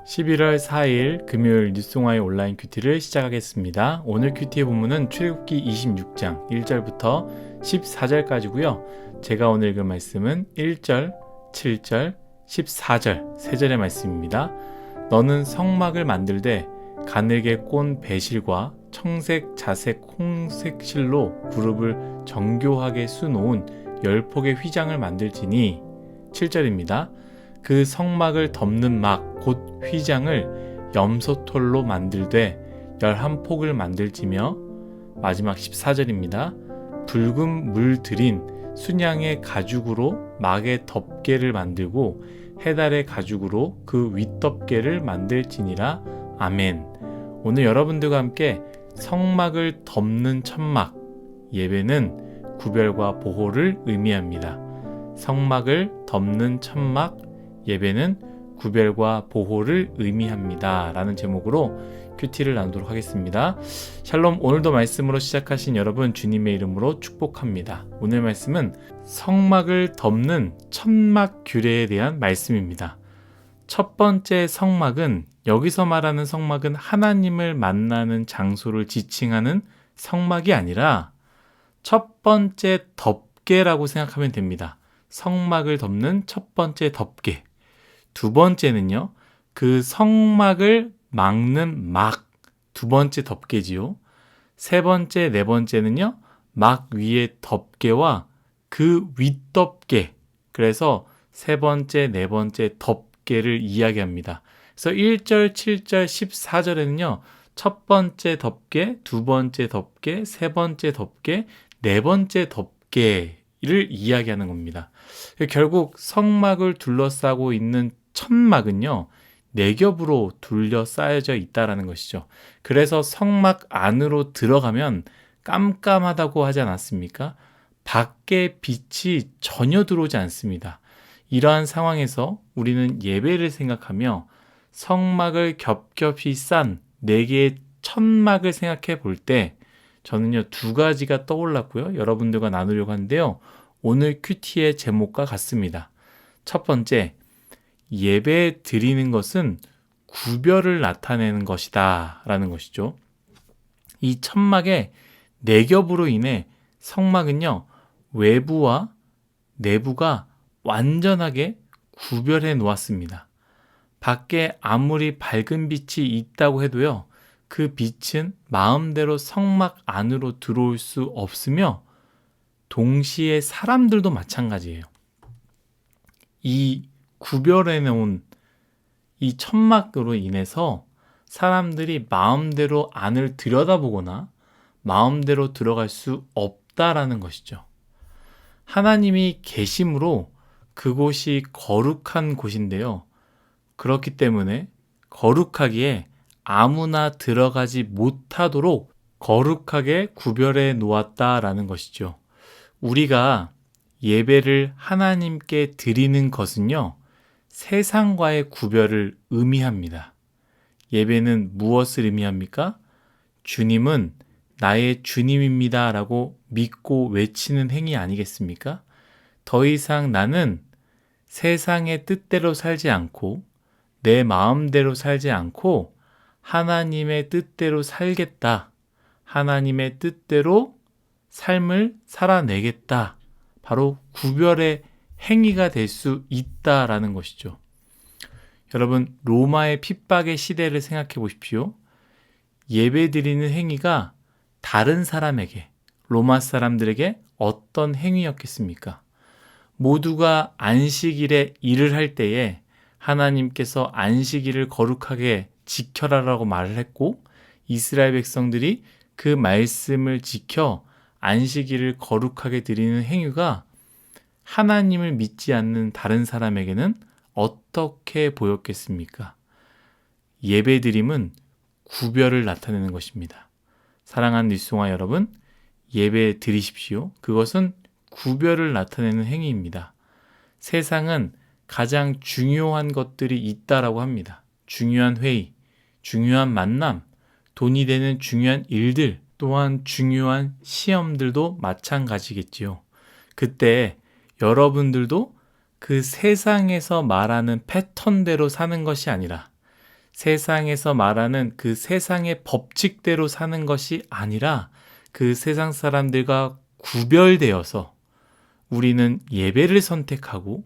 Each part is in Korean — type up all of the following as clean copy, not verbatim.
11월 4일 금요일 뉴스송화의 온라인 큐티를 시작하겠습니다. 오늘 큐티의 본문은 출애굽기 26장 1절부터 14절까지고요. 제가 오늘 읽은 말씀은 1절, 7절, 14절 세 절의 말씀입니다. 너는 성막을 만들되 가늘게 꼰 배실과 청색, 자색, 홍색 실로 그룹을 정교하게 수놓은 10폭의 휘장을 만들지니 7절입니다. 그 성막을 덮는 막, 곧 휘장을 염소털로 만들되 11폭을 만들지며 마지막 14절입니다. 붉은 물 들인 순양의 가죽으로 막의 덮개를 만들고 해달의 가죽으로 그 윗덮개를 만들지니라. 아멘. 오늘 여러분들과 함께 성막을 덮는 천막, 예배는 구별과 보호를 의미합니다. 성막을 덮는 천막, 예배는 구별과 보호를 의미합니다. 라는 제목으로 큐티를 나누도록 하겠습니다. 샬롬, 오늘도 말씀으로 시작하신 여러분 주님의 이름으로 축복합니다. 오늘 말씀은 성막을 덮는 천막 규례에 대한 말씀입니다. 첫 번째 성막은, 여기서 말하는 성막은 하나님을 만나는 장소를 지칭하는 성막이 아니라 첫 번째 덮개라고 생각하면 됩니다. 성막을 덮는 첫 번째 덮개. 두 번째는요, 그 성막을 막는 막, 두 번째 덮개지요. 세 번째, 네 번째는요, 막 위에 덮개와 그 윗덮개. 그래서 세 번째, 네 번째 덮개를 이야기합니다. 그래서 1절, 7절, 14절에는요, 첫 번째 덮개, 두 번째 덮개, 세 번째 덮개, 네 번째 덮개를 이야기하는 겁니다. 결국 성막을 둘러싸고 있는 천막은요, 네 겹으로 둘러싸여져 있다라는 것이죠. 그래서 성막 안으로 들어가면 깜깜하다고 하지 않았습니까? 밖에 빛이 전혀 들어오지 않습니다. 이러한 상황에서 우리는 예배를 생각하며 성막을 겹겹이 싼 네 개의 천막을 생각해 볼 때 저는요, 두 가지가 떠올랐고요. 여러분들과 나누려고 하는데요. 오늘 큐티의 제목과 같습니다. 첫 번째, 예배 드리는 것은 구별을 나타내는 것이다 라는 것이죠. 이 천막의 네 겹으로 인해 성막은요, 외부와 내부가 완전하게 구별해 놓았습니다. 밖에 아무리 밝은 빛이 있다고 해도요, 그 빛은 마음대로 성막 안으로 들어올 수 없으며 동시에 사람들도 마찬가지예요. 이 구별해 놓은 이 천막으로 인해서 사람들이 마음대로 안을 들여다보거나 마음대로 들어갈 수 없다라는 것이죠. 하나님이 계심으로 그곳이 거룩한 곳인데요. 그렇기 때문에 거룩하기에 아무나 들어가지 못하도록 거룩하게 구별해 놓았다라는 것이죠. 우리가 예배를 하나님께 드리는 것은요, 세상과의 구별을 의미합니다. 예배는 무엇을 의미합니까? 주님은 나의 주님입니다 라고 믿고 외치는 행위 아니겠습니까? 더 이상 나는 세상의 뜻대로 살지 않고 내 마음대로 살지 않고 하나님의 뜻대로 살겠다. 하나님의 뜻대로 삶을 살아내겠다. 바로 구별의 행위가 될 수 있다라는 것이죠. 여러분, 로마의 핍박의 시대를 생각해 보십시오. 예배 드리는 행위가 다른 사람에게, 로마 사람들에게 어떤 행위였겠습니까? 모두가 안식일에 일을 할 때에 하나님께서 안식일을 거룩하게 지켜라라고 말을 했고, 이스라엘 백성들이 그 말씀을 지켜 안식일을 거룩하게 드리는 행위가 하나님을 믿지 않는 다른 사람에게는 어떻게 보였겠습니까? 예배드림은 구별을 나타내는 것입니다. 사랑하는 뉴스송화 여러분, 예배 드리십시오. 그것은 구별을 나타내는 행위입니다. 세상은 가장 중요한 것들이 있다라고 합니다. 중요한 회의, 중요한 만남, 돈이 되는 중요한 일들, 또한 중요한 시험들도 마찬가지겠지요. 그때 여러분들도 그 세상에서 말하는 패턴대로 사는 것이 아니라 세상에서 말하는 그 세상의 법칙대로 사는 것이 아니라 그 세상 사람들과 구별되어서 우리는 예배를 선택하고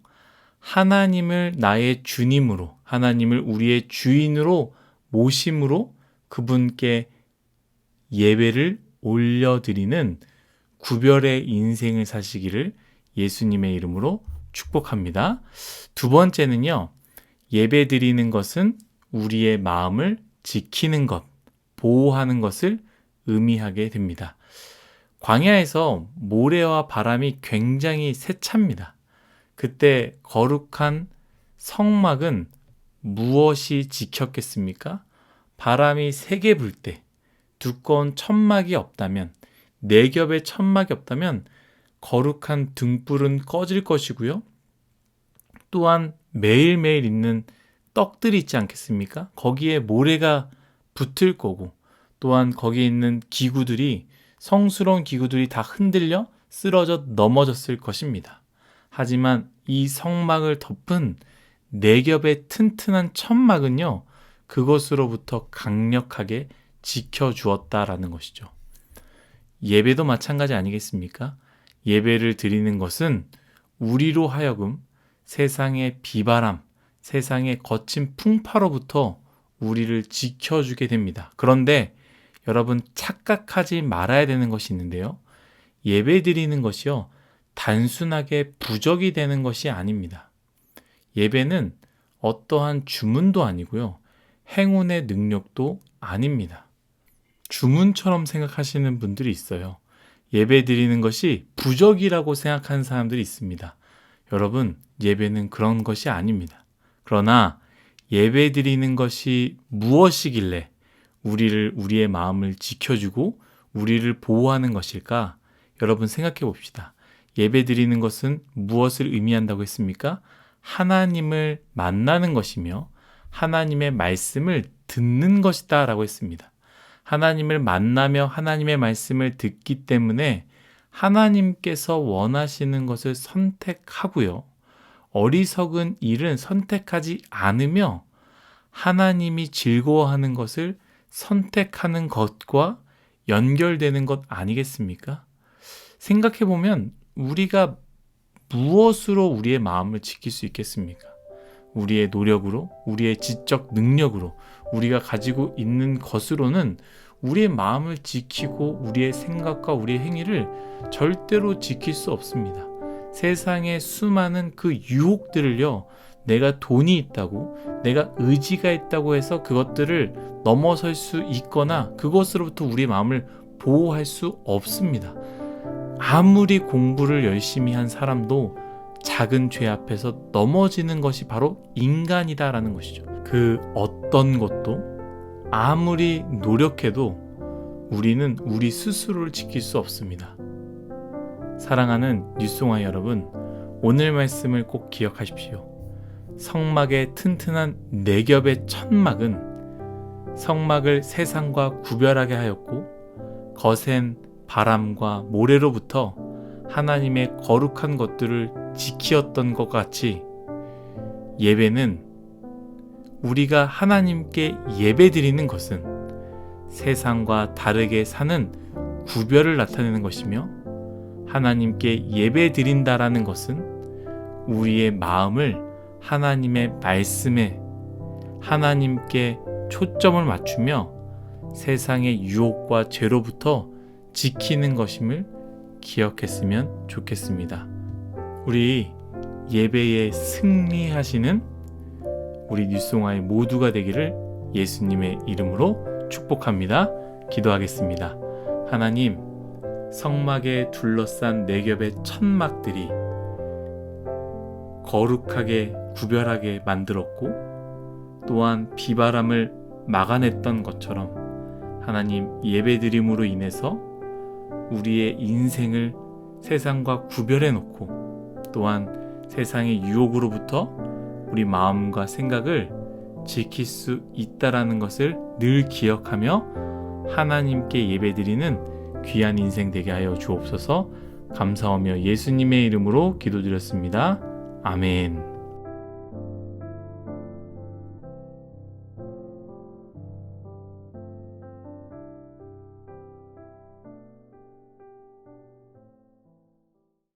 하나님을 나의 주님으로, 하나님을 우리의 주인으로 모심으로 그분께 예배를 올려드리는 구별의 인생을 사시기를 예수님의 이름으로 축복합니다. 두 번째는요, 예배 드리는 것은 우리의 마음을 지키는 것, 보호하는 것을 의미하게 됩니다. 광야에서 모래와 바람이 굉장히 세찹니다. 그때 거룩한 성막은 무엇이 지켰겠습니까? 바람이 세게 불 때 두꺼운 천막이 없다면, 네 겹의 천막이 없다면 거룩한 등불은 꺼질 것이고요. 또한 매일매일 있는 떡들이 있지 않겠습니까? 거기에 모래가 붙을 거고, 또한 거기에 있는 기구들이, 성스러운 기구들이 다 흔들려 쓰러져 넘어졌을 것입니다. 하지만 이 성막을 덮은 네 겹의 튼튼한 천막은요, 그것으로부터 강력하게 지켜주었다라는 것이죠. 예배도 마찬가지 아니겠습니까? 예배를 드리는 것은 우리로 하여금 세상의 비바람, 세상의 거친 풍파로부터 우리를 지켜주게 됩니다. 그런데 여러분, 착각하지 말아야 되는 것이 있는데요. 예배 드리는 것이요, 단순하게 부적이 되는 것이 아닙니다. 예배는 어떠한 주문도 아니고요, 행운의 능력도 아닙니다. 주문처럼 생각하시는 분들이 있어요. 예배 드리는 것이 부적이라고 생각하는 사람들이 있습니다. 여러분, 예배는 그런 것이 아닙니다. 그러나 예배 드리는 것이 무엇이길래 우리의 마음을 지켜주고 우리를 보호하는 것일까? 여러분, 생각해 봅시다. 예배 드리는 것은 무엇을 의미한다고 했습니까? 하나님을 만나는 것이며 하나님의 말씀을 듣는 것이다 라고 했습니다. 하나님을 만나며 하나님의 말씀을 듣기 때문에 하나님께서 원하시는 것을 선택하고요, 어리석은 일은 선택하지 않으며 하나님이 즐거워하는 것을 선택하는 것과 연결되는 것 아니겠습니까? 생각해보면 우리가 무엇으로 우리의 마음을 지킬 수 있겠습니까? 우리의 노력으로, 우리의 지적 능력으로, 우리가 가지고 있는 것으로는 우리의 마음을 지키고 우리의 생각과 우리의 행위를 절대로 지킬 수 없습니다. 세상의 수많은 그 유혹들을요, 내가 돈이 있다고, 내가 의지가 있다고 해서 그것들을 넘어설 수 있거나 그것으로부터 우리의 마음을 보호할 수 없습니다. 아무리 공부를 열심히 한 사람도 작은 죄 앞에서 넘어지는 것이 바로 인간이다라는 것이죠. 그 어떤 것도 아무리 노력해도 우리는 우리 스스로를 지킬 수 없습니다. 사랑하는 뉴송아 여러분, 오늘 말씀을 꼭 기억하십시오. 성막의 튼튼한 네 겹의 천막은 성막을 세상과 구별하게 하였고, 거센 바람과 모래로부터 하나님의 거룩한 것들을 지키었던 것 같이, 예배는, 우리가 하나님께 예배드리는 것은 세상과 다르게 사는 구별을 나타내는 것이며, 하나님께 예배드린다라는 것은 우리의 마음을 하나님의 말씀에, 하나님께 초점을 맞추며 세상의 유혹과 죄로부터 지키는 것임을 기억했으면 좋겠습니다. 우리 예배에 승리하시는 우리 뉴송아의 모두가 되기를 예수님의 이름으로 축복합니다. 기도하겠습니다. 하나님, 성막에 둘러싼 네 겹의 천막들이 거룩하게 구별하게 만들었고, 또한 비바람을 막아냈던 것처럼 하나님, 예배드림으로 인해서 우리의 인생을 세상과 구별해 놓고, 또한 세상의 유혹으로부터 우리 마음과 생각을 지킬 수 있다라는 것을 늘 기억하며 하나님께 예배드리는 귀한 인생 되게 하여 주옵소서. 감사하며 예수님의 이름으로 기도드렸습니다. 아멘.